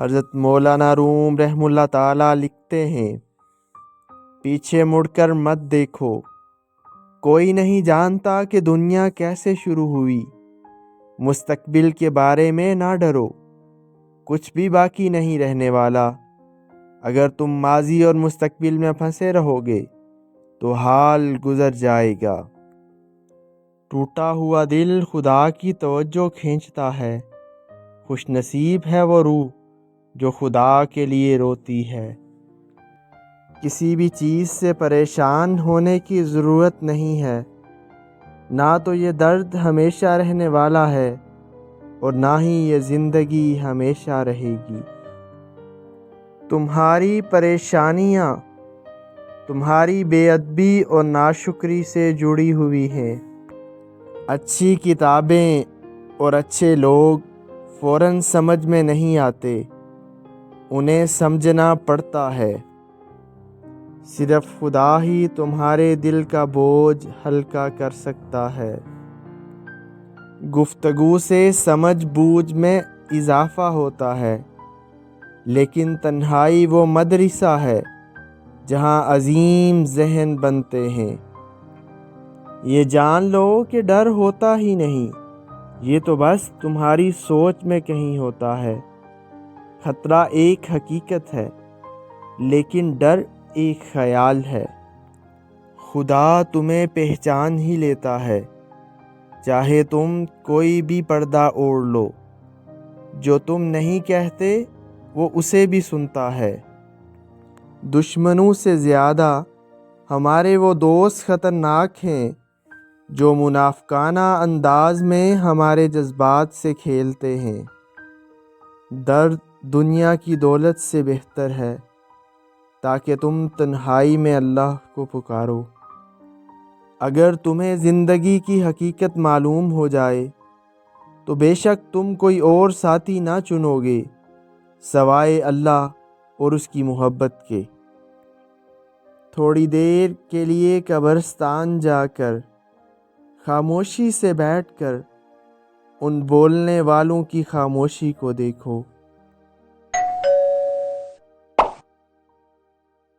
حضرت مولانا روم رحمہ اللہ تعالیٰ لکھتے ہیں، پیچھے مڑ کر مت دیکھو، کوئی نہیں جانتا کہ دنیا کیسے شروع ہوئی۔ مستقبل کے بارے میں نہ ڈرو، کچھ بھی باقی نہیں رہنے والا۔ اگر تم ماضی اور مستقبل میں پھنسے رہو گے تو حال گزر جائے گا۔ ٹوٹا ہوا دل خدا کی توجہ کھینچتا ہے، خوش نصیب ہے وہ روح جو خدا کے لیے روتی ہے۔ کسی بھی چیز سے پریشان ہونے کی ضرورت نہیں ہے، نہ تو یہ درد ہمیشہ رہنے والا ہے اور نہ ہی یہ زندگی ہمیشہ رہے گی۔ تمہاری پریشانیاں تمہاری بے ادبی اور ناشکری سے جڑی ہوئی ہیں۔ اچھی کتابیں اور اچھے لوگ فوراً سمجھ میں نہیں آتے، انہیں سمجھنا پڑتا ہے۔ صرف خدا ہی تمہارے دل کا بوجھ ہلکا کر سکتا ہے۔ گفتگو سے سمجھ بوجھ میں اضافہ ہوتا ہے، لیکن تنہائی وہ مدرسہ ہے جہاں عظیم ذہن بنتے ہیں۔ یہ جان لو کہ ڈر ہوتا ہی نہیں، یہ تو بس تمہاری سوچ میں کہیں ہوتا ہے۔ خطرہ ایک حقیقت ہے، لیکن ڈر ایک خیال ہے۔ خدا تمہیں پہچان ہی لیتا ہے، چاہے تم کوئی بھی پردہ اوڑھ لو۔ جو تم نہیں کہتے وہ اسے بھی سنتا ہے۔ دشمنوں سے زیادہ ہمارے وہ دوست خطرناک ہیں جو منافقانہ انداز میں ہمارے جذبات سے کھیلتے ہیں۔ درد دنیا کی دولت سے بہتر ہے، تاکہ تم تنہائی میں اللہ کو پکارو۔ اگر تمہیں زندگی کی حقیقت معلوم ہو جائے تو بے شک تم کوئی اور ساتھی نہ چنو گے سوائے اللہ اور اس کی محبت کے۔ تھوڑی دیر کے لیے قبرستان جا کر خاموشی سے بیٹھ کر ان بولنے والوں کی خاموشی کو دیکھو۔